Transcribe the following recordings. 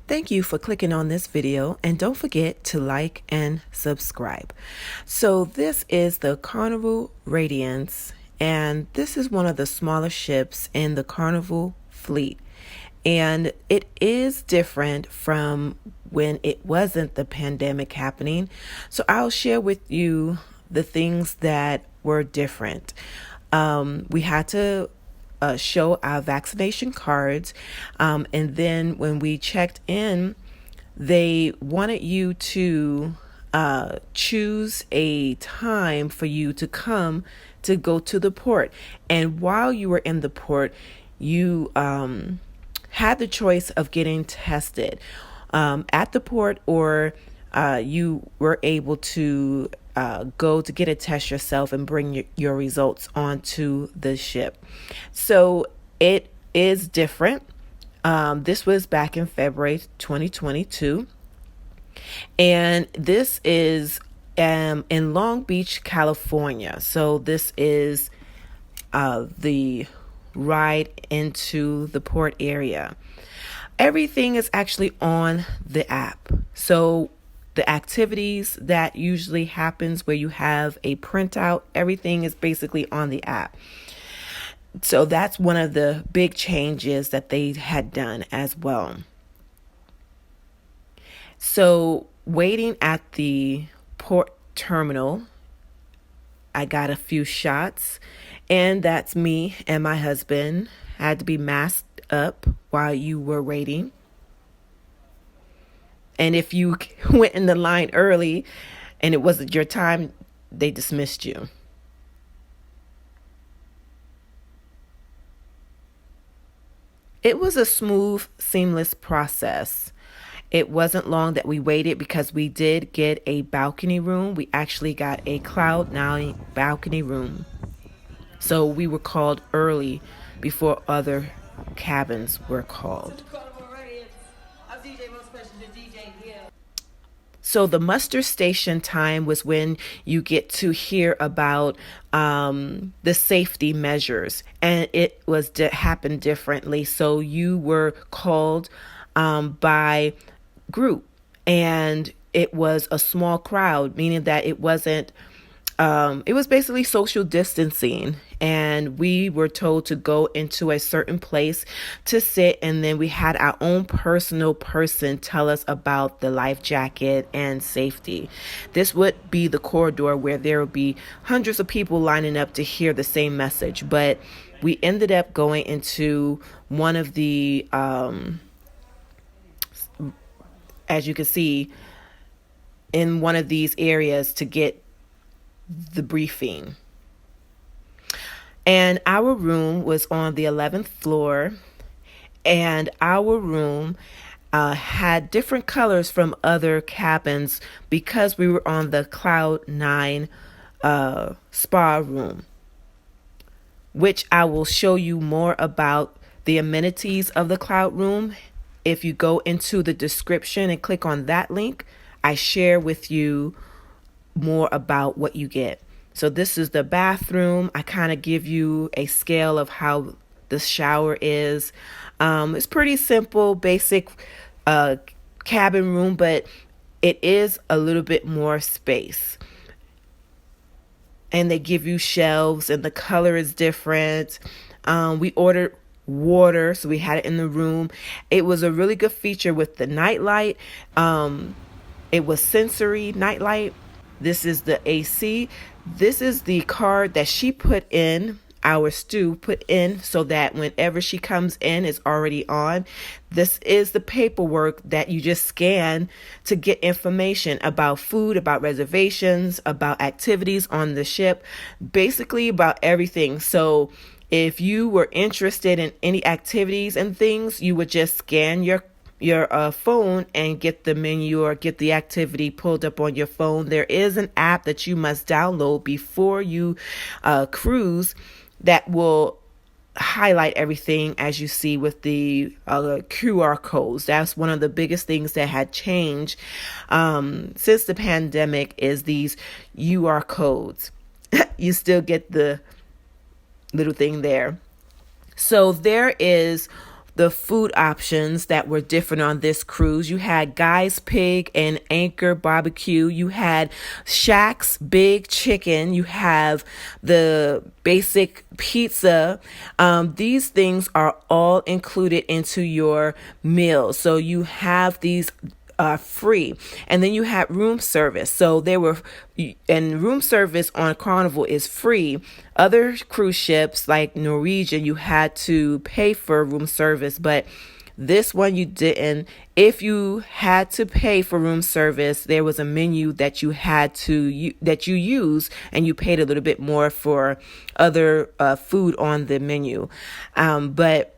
Thank you for clicking on this video, and don't forget to like and subscribe. So this is the Carnival Radiance, and this is one of the smaller ships in the Carnival fleet. And it is different from when it wasn't the pandemic happening. So I'll share with you the things that were different. We had to show our vaccination cards. And then when we checked in, they wanted you to choose a time for you to come to go to the port. And while you were in the port, you had the choice of getting tested at the port, or you were able to go to get a test yourself and bring your results onto the ship. So it is different. This was back in February 2022. And this is in Long Beach, California. So this is the ride into the port area. Everything is actually on the app. So the activities that usually happens where you have a printout, everything is basically on the app. So that's one of the big changes that they had done as well. So waiting at the port terminal, I got a few shots, and that's me and my husband had to be masked up while you were waiting. And if you went in the line early and it wasn't your time, they dismissed you. It was a smooth, seamless process. It wasn't long that we waited because we did get a balcony room. We actually got a Cloud 9 balcony room. So we were called early before other cabins were called. So the muster station time was when you get to hear about the safety measures, and it was happened differently. So you were called by group, and it was a small crowd, meaning that it wasn't. It was basically social distancing, and we were told to go into a certain place to sit, and then we had our own personal person tell us about the life jacket and safety. This would be the corridor where there would be hundreds of people lining up to hear the same message, but we ended up going into one of the, as you can see, in one of these areas to get the briefing. And our room was on the 11th floor, and our room had different colors from other cabins because we were on the Cloud 9 spa room, which I will show you more about the amenities of the Cloud room. If you go into the description and click on that link, I share with you more about what you get. So this is the bathroom. I kind of give you a scale of how the shower is. It's pretty simple, basic cabin room, but it is a little bit more space. And they give you shelves, and the color is different. We ordered water, so we had it in the room. It was a really good feature with the nightlight. It was sensory nightlight. This is the AC. This is the card that she put in, our stew put in, so that whenever she comes in, it's already on. This is the paperwork that you just scan to get information about food, about reservations, about activities on the ship, basically about everything. So if you were interested in any activities and things, you would just scan your phone and get the menu or get the activity pulled up on your phone. There is an app that you must download before you cruise that will highlight everything as you see with the QR codes. That's one of the biggest things that had changed since the pandemic is these QR codes. You still get the little thing there. So there is the food options that were different on this cruise. You had Guy's Pig and Anchor Barbecue. You had Shaq's Big Chicken. You have the basic pizza. These things are all included into your meal. So you have these free. And then you had room service. So there were, and room service on Carnival is free. Other cruise ships like Norwegian, you had to pay for room service, but this one you didn't. If you had to pay for room service, there was a menu that you had to that you use, and you paid a little bit more for other food on the menu. But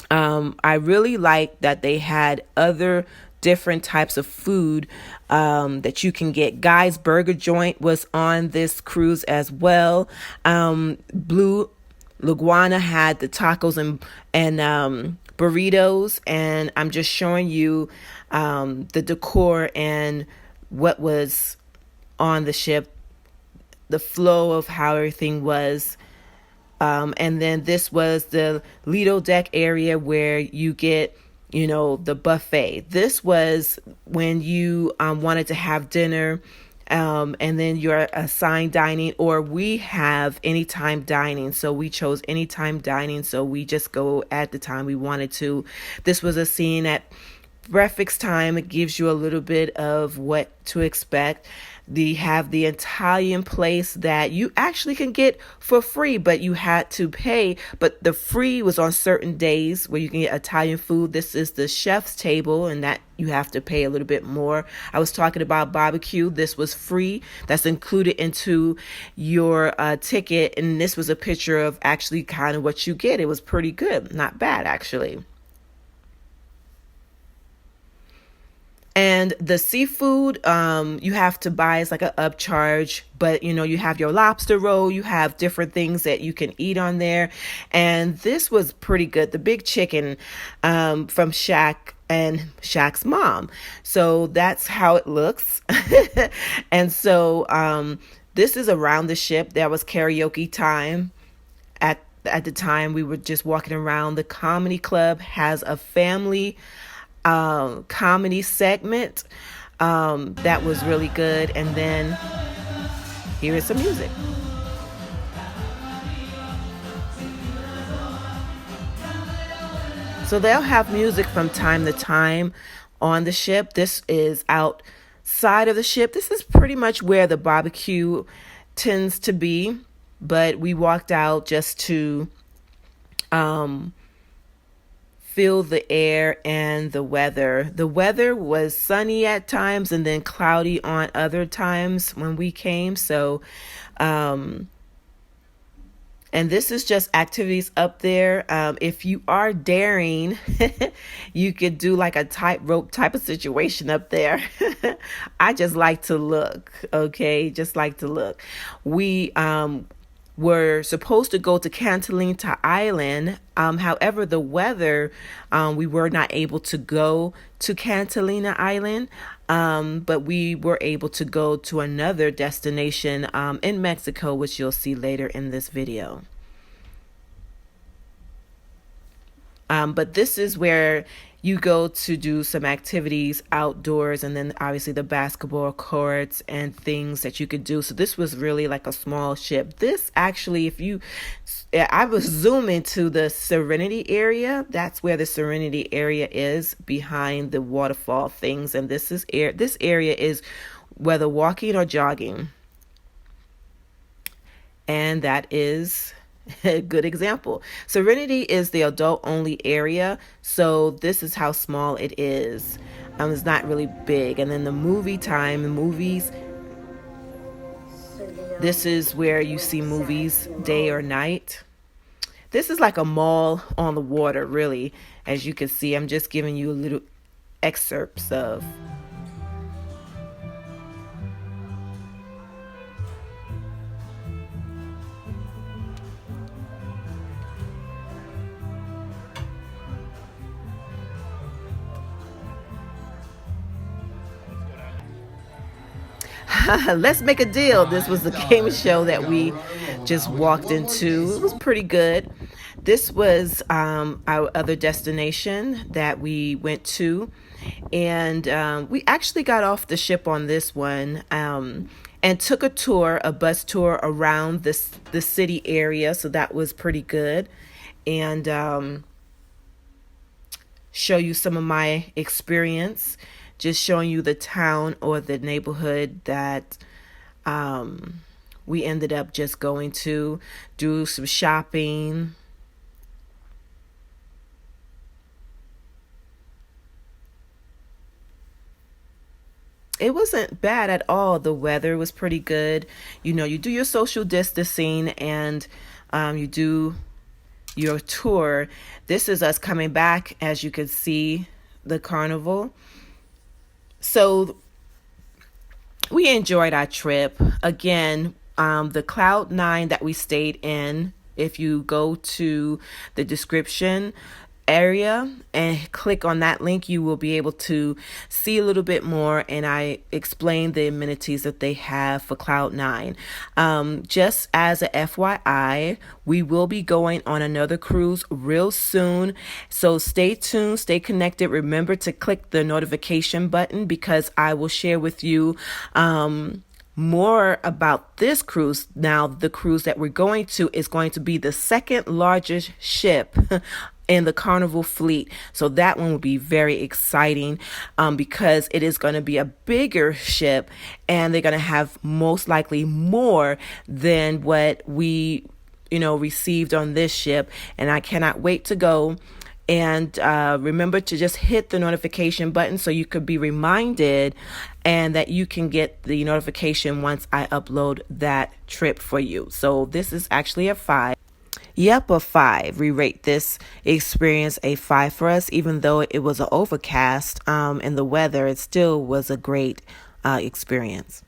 I really like that they had other different types of food that you can get. Guy's Burger Joint was on this cruise as well. Blue Laguana had the tacos and burritos, and I'm just showing you the decor and what was on the ship, the flow of how everything was. And then this was the Lido deck area where you get, the buffet. This was when you wanted to have dinner, and then you're assigned dining, or we have anytime dining. So we chose anytime dining. So we just go at the time we wanted to. This was a scene at breakfast time. It gives you a little bit of what to expect. They have the Italian place that you actually can get for free, but you had to pay. But the free was on certain days where you can get Italian food. This is the chef's table, and that you have to pay a little bit more. I was talking about barbecue. This was free. That's included into your ticket. And this was a picture of actually kind of what you get. It was pretty good. Not bad, actually. And the seafood, you have to buy as like an upcharge, but you have your lobster roll, you have different things that you can eat on there. And this was pretty good. The big chicken, from Shaq and Shaq's mom. So that's how it looks. And so, this is around the ship. There was karaoke time. At the time, we were just walking around. The comedy club has a family comedy segment that was really good. And then here is some music. So they'll have music from time to time on the ship. This is outside of the ship. This is pretty much where the barbecue tends to be, but we walked out just to feel the air and the weather. The weather was sunny at times and then cloudy on other times when we came. So, and this is just activities up there. If you are daring, you could do like a tightrope type of situation up there. I just like to look, okay? Just like to look. We were supposed to go to Catalina Island. However, the weather, we were not able to go to Catalina Island, but we were able to go to another destination in Mexico, which you'll see later in this video. But this is where you go to do some activities outdoors, and then obviously the basketball courts and things that you could do. So this was really like a small ship. This actually, I was zooming to the Serenity area. That's where the Serenity area is, behind the waterfall things. And this area is whether walking or jogging. And that is a good example. Serenity is the adult only area, so this is how small it is. It's not really big. And then the movies, this is where you see movies day or night. This is like a mall on the water, really. As you can see, I'm just giving you a little excerpts of. Let's make a deal. This was the game show that we just walked into. It was pretty good. This was our other destination that we went to, and we actually got off the ship on this one, and took a bus tour around the city area. So that was pretty good, and show you some of my experience, just showing you the town or the neighborhood that we ended up just going to do some shopping. It wasn't bad at all. The weather was pretty good. You do your social distancing, and you do your tour. This is us coming back, as you can see, the carnival. So we enjoyed our trip. Again, the Cloud 9 that we stayed in, if you go to the description area and click on that link, you will be able to see a little bit more, and I explained the amenities that they have for Cloud 9. Just as a FYI, we will be going on another cruise real soon, so stay tuned, stay connected. Remember to click the notification button, because I will share with you more about this cruise. Now, the cruise that we're going to is going to be the second largest ship in the Carnival fleet. So that one will be very exciting, because it is going to be a bigger ship, and they're going to have most likely more than what we received on this ship. And I cannot wait to go. And remember to just hit the notification button so you could be reminded, and that you can get the notification once I upload that trip for you. So this is actually a 5. Yep, a 5. We rate this experience a 5 for us. Even though it was an overcast and the weather, it still was a great experience.